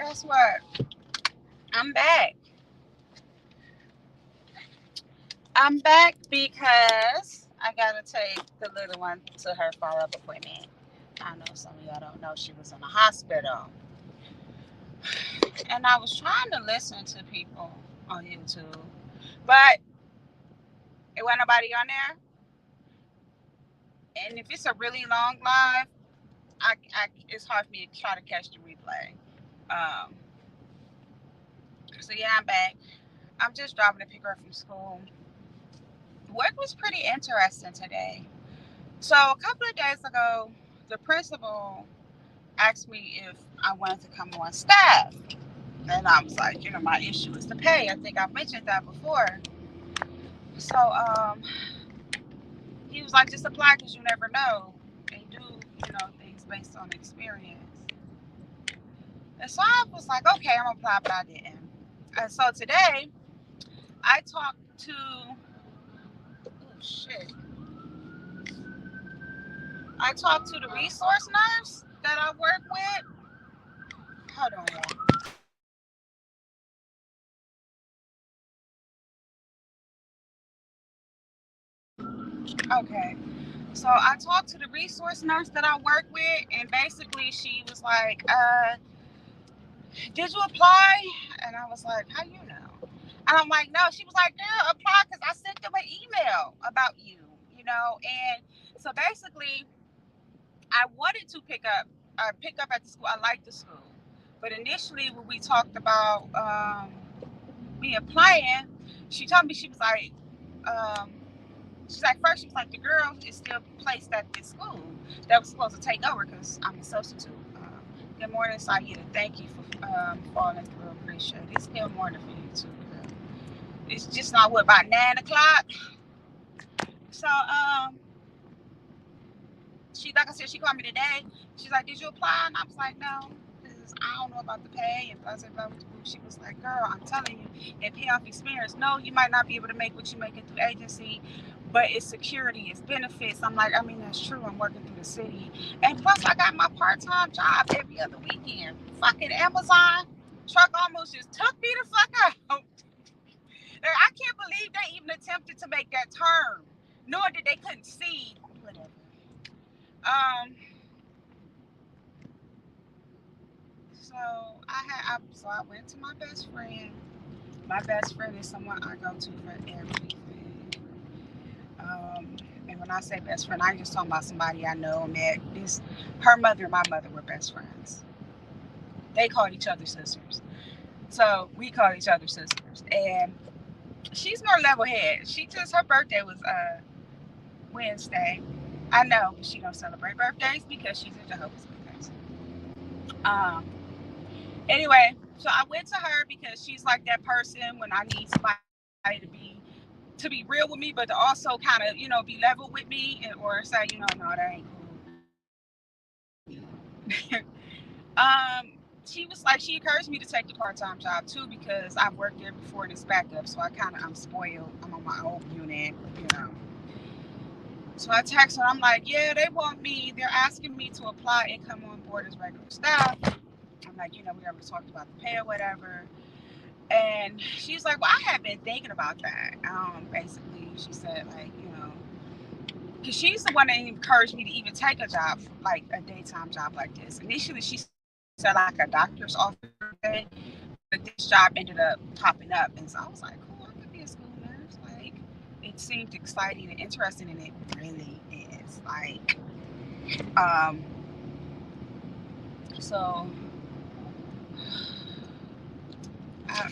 guess what? I'm back. I'm back because I gotta take the little one to her follow-up appointment. I know some of y'all don't know she was in the hospital. And I was trying to listen to people on YouTube, but it wasn't nobody on there. And if it's a really long live, it's hard for me to try to catch the replay. Um, so yeah, I'm back. I'm just driving to pick her up from school. Work was pretty interesting today. So a couple of days ago, the principal asked me if I wanted to come on staff. And I was like, my issue is the pay. I think I've mentioned that before. So he was like, just apply because you never know. They do, things based on experience. And so I was like, okay, I'm gonna apply, but I didn't. And so today I talked to oh shit. I talked to the resource nurse that I work with. Hold on, y'all. Okay. So I talked to the resource nurse that I work with, and basically she was like, did you apply? And I was like, how you know? And I'm like, no. She was like, girl, apply because I sent them an email about you. And so basically, I wanted to pick up at the school. I like the school. But initially, when we talked about me applying, she told me, um, she's like, first, she was like, the girl is still placed at this school that was supposed to take over because I'm a substitute. Good morning, Sayida. Thank you for falling through. Appreciate it. It's still morning for you, too, girl. It's just not, about 9 o'clock? So, like I said, she called me today. She's like, did you apply? And I was like, no, because I don't know about the pay. And blah, blah, blah. She was like, girl, I'm telling you, and pay off experience. No, you might not be able to make what you make it through agency, but it's security, it's benefits. I'm like, I mean, that's true. I'm working through the city. And plus, I got my part-time job every other weekend. Fucking Amazon truck almost just took me the fuck out. I can't believe they even attempted to make that turn, knowing that they couldn't see. Whatever. Um, so I went to my best friend. My best friend is someone I go to for everything. And when I say best friend, I ain't just talking about somebody I know and met. Her mother and my mother were best friends. They called each other sisters. So we call each other sisters. And she's more level head. Her birthday was Wednesday. I know, but she don't celebrate birthdays because she's a Jehovah's Witness. Um, Anyway, so I went to her because she's like that person when I need somebody to be real with me, but to also kind of, be level with me, or say, no, that ain't cool. She was like, she encouraged me to take the part-time job too because I've worked there before and it's backup, so I'm spoiled. I'm on my own unit. So I text her, I'm like, yeah, they want me. They're asking me to apply and come on board as regular staff. I'm like, we already talked about the pay or whatever. And she's like, well, I have been thinking about that. Basically, she said, like, because she's the one that encouraged me to even take a job, like a daytime job like this. Initially, she said like a doctor's office day, but this job ended up popping up. And so I was like, cool, I could be a school nurse. Like, it seemed exciting and interesting, and it really is. Like, um, so I,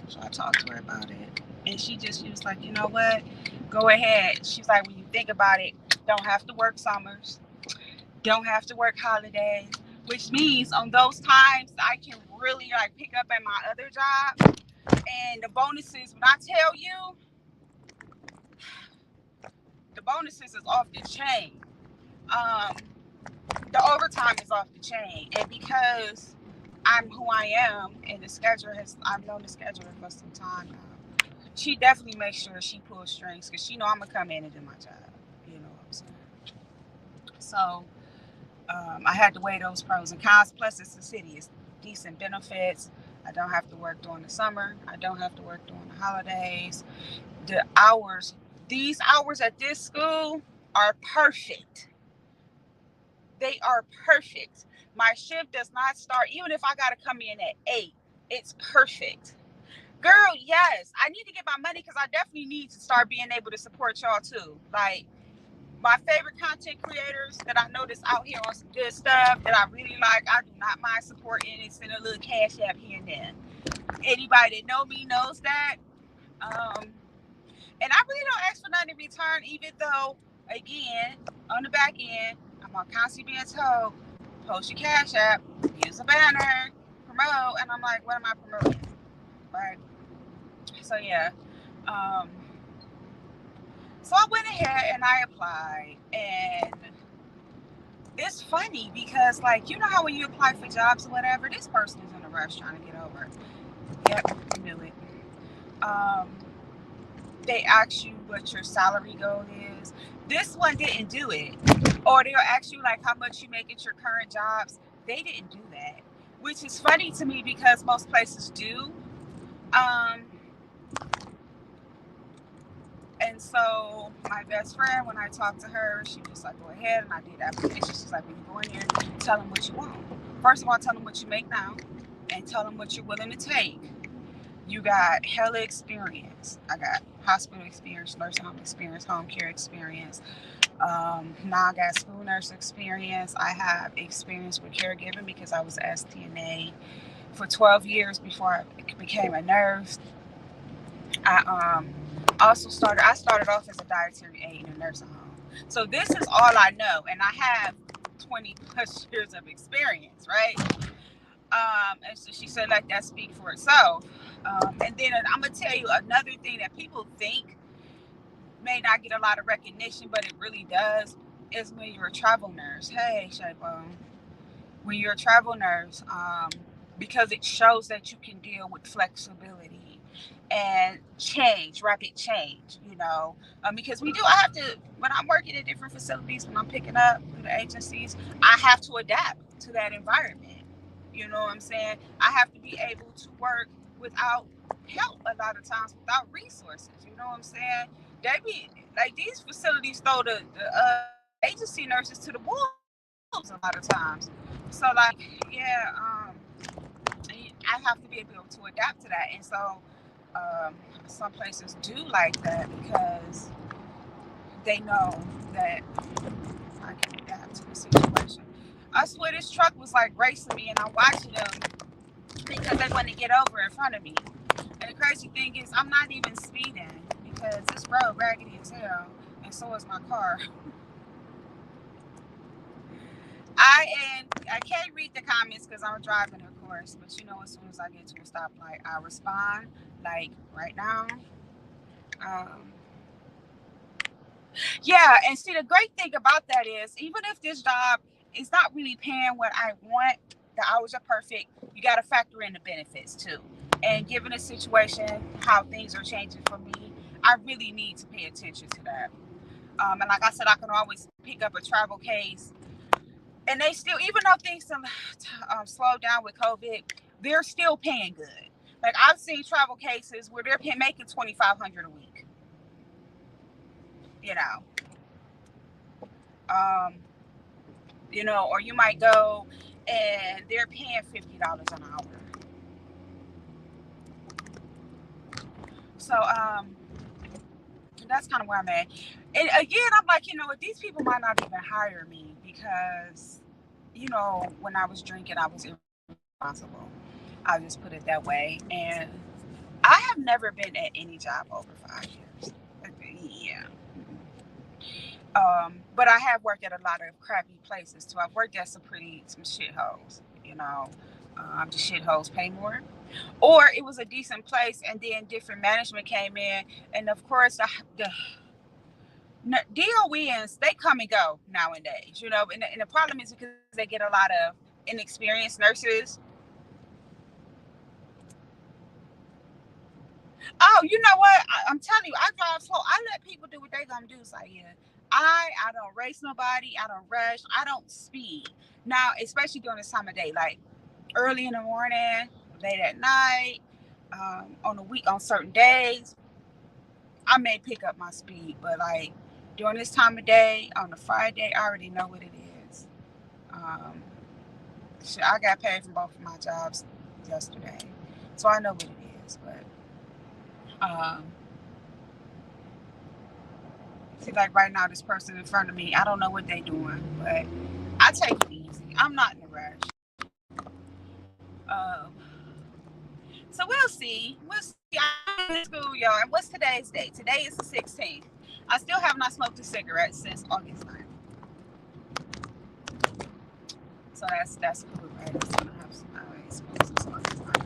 So I talked to her about it. And she was like, you know what? Go ahead. She's like, when you think about it, don't have to work summers, don't have to work holidays, which means on those times I can really like pick up at my other job. And the bonuses, when I tell you, the bonuses is off the chain. Um, the overtime is off the chain. And because I'm who I am and I've known the scheduler for some time now. She definitely makes sure she pulls strings because she know I'm gonna come in and do my job. You know what I'm saying? So I had to weigh those pros and cons. Plus, it's a city. It's decent benefits. I don't have to work during the summer. I don't have to work during the holidays. The hours, these hours at this school are perfect. They are perfect. My shift does not start, even if I got to come in at 8. It's perfect. Girl, yes. I need to get my money because I definitely need to start being able to support y'all too. Like, my favorite content creators that I notice out here on some good stuff that I really like, I do not mind supporting and send a little cash app here and there. Anybody that know me knows that. And I really don't ask for nothing in return, even though, again, on the back end, I'm on constantly being told, post your cash app, use a banner, promote, and I'm like, what am I promoting? Right? So yeah. Um, so I went ahead and I applied, and it's funny because, like, you know how when you apply for jobs or whatever, this person is in a rush trying to get over it. Yep, you knew it. Um, they ask you what your salary goal is. This one didn't do it. Or they'll ask you like how much you make at your current jobs. They didn't do that, which is funny to me because most places do. Um, and so my best friend, when I talked to her, she was like, go ahead, and I did the application. She's like, when you go in here, tell them what you want. First of all, tell them what you make now, and tell them what you're willing to take. You got hella experience. I got hospital experience, nursing home experience, home care experience. Now I got school nurse experience. I have experience with caregiving because I was STNA for 12 years before I became a nurse. I I started off as a dietary aide in a nursing home. So this is all I know, and I have 20 plus years of experience, right? And so she said, like, that speak for itself. And then I'm gonna tell you another thing that people think may not get a lot of recognition, but it really does, is when you're a travel nurse. Hey, Shaybone. When you're a travel nurse, because it shows that you can deal with flexibility and change, rapid change, because I have to, when I'm working at different facilities, when I'm picking up through the agencies, I have to adapt to that environment. You know what I'm saying? I have to be able to work without help a lot of times, without resources. You know what I'm saying? They be like, these facilities throw the agency nurses to the wolves a lot of times. So like, yeah, I have to be able to adapt to that. And so um, some places do like that because they know that I can adapt to the situation. I swear this truck was like racing me, and I'm watching them because they want to get over in front of me. And the crazy thing is, I'm not even speeding because this road raggedy as hell, and so is my car. I can't read the comments because I'm driving, of course. But as soon as I get to a stoplight, I respond. Like right now. Um, yeah, and see, the great thing about that is, even if this job is not really paying what I want, the hours are perfect. You got to factor in the benefits too. And given the situation, how things are changing for me, I really need to pay attention to that. And like I said, I can always pick up a travel case, and they still, even though things slowed down with COVID, they're still paying good. Like, I've seen travel cases where they're making $2,500 a week. You know, um, or you might go and they're paying $50 an hour. So that's kind of where I'm at. And again, I'm like, these people might not even hire me because, when I was drinking, I was irresponsible. I'll just put it that way. And I have never been at any job over 5 years. Yeah. But I have worked at a lot of crappy places too. I've worked at some shitholes. The shitholes pay more, or it was a decent place, and then different management came in, and of course the DONs, they come and go nowadays. And the problem is because they get a lot of inexperienced nurses. Oh, you know what? I'm telling you, I drive slow. I let people do what they gonna do. So yeah, I don't race nobody. I don't rush. I don't speed. Now, especially during this time of day, like early in the morning, late at night, on the week, on certain days, I may pick up my speed. But like during this time of day, on a Friday, I already know what it is. Um, I got paid from both of my jobs yesterday, so I know what it is. But see, like right now, this person in front of me, I don't know what they doing, but I take it easy. I'm not in a rush. Um, so we'll see. We'll see. I'm in school, y'all. And what's today's date? Today is the 16th. I still have not smoked a cigarette since August 9th. So that's cool, right? I ain't smoked since August 9th.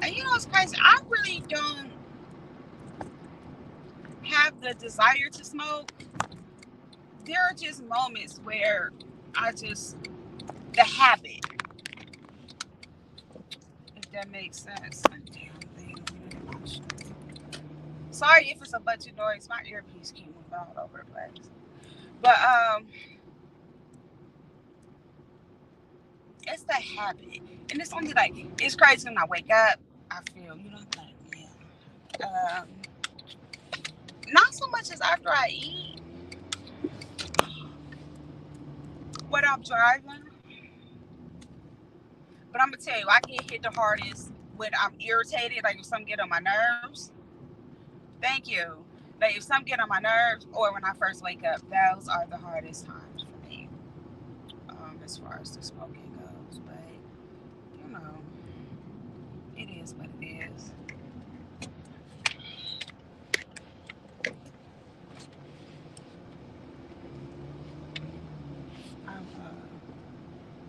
And you know it's crazy. I really don't have the desire to smoke. There are just moments where I just the habit, if that makes sense. Sorry if it's a bunch of noise. My earpiece keep moving all over the place. But it's the habit. And it's only like it's crazy when I wake up, I feel, like, yeah. Not so much as after I eat, what I'm driving. But I'm gonna tell you, I get hit the hardest when I'm irritated, like if something get on my nerves. Thank you. Like if something get on my nerves or when I first wake up, those are the hardest times for me. As far as the smoking goes. But you know, it is what it is. I'm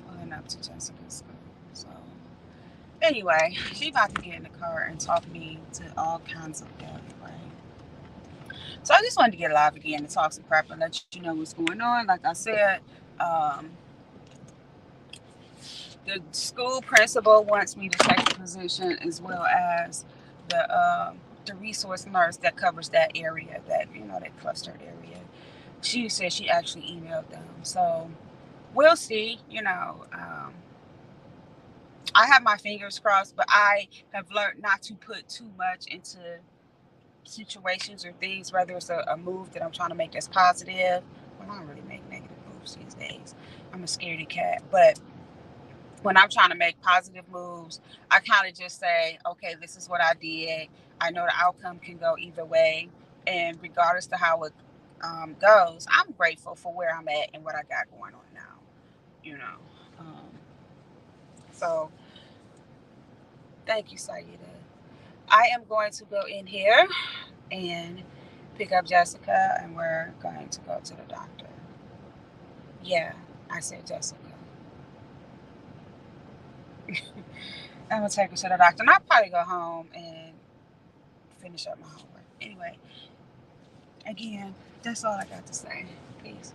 pulling up to Jessica's school. So anyway, she about to get in the car and talk me to all kinds of death, right? So I just wanted to get live again and talk some crap and let you know what's going on. Like I said, um, the school principal wants me to take the position as well as the resource nurse that covers that area, that clustered area. She said she actually emailed them. So we'll see. I have my fingers crossed, but I have learned not to put too much into situations or things, whether it's a move that I'm trying to make that's positive. Well, I don't really make negative moves these days. I'm a scaredy cat. But when I'm trying to make positive moves, I kind of just say, okay, this is what I did. I know the outcome can go either way. And regardless to how it goes, I'm grateful for where I'm at and what I got going on now. You know. Um, so thank you, Saida. I am going to go in here and pick up Jessica, and we're going to go to the doctor. Yeah, I said Jessica. I'm gonna take her to the doctor, and I'll probably go home and finish up my homework. Anyway, again, that's all I got to say. Peace.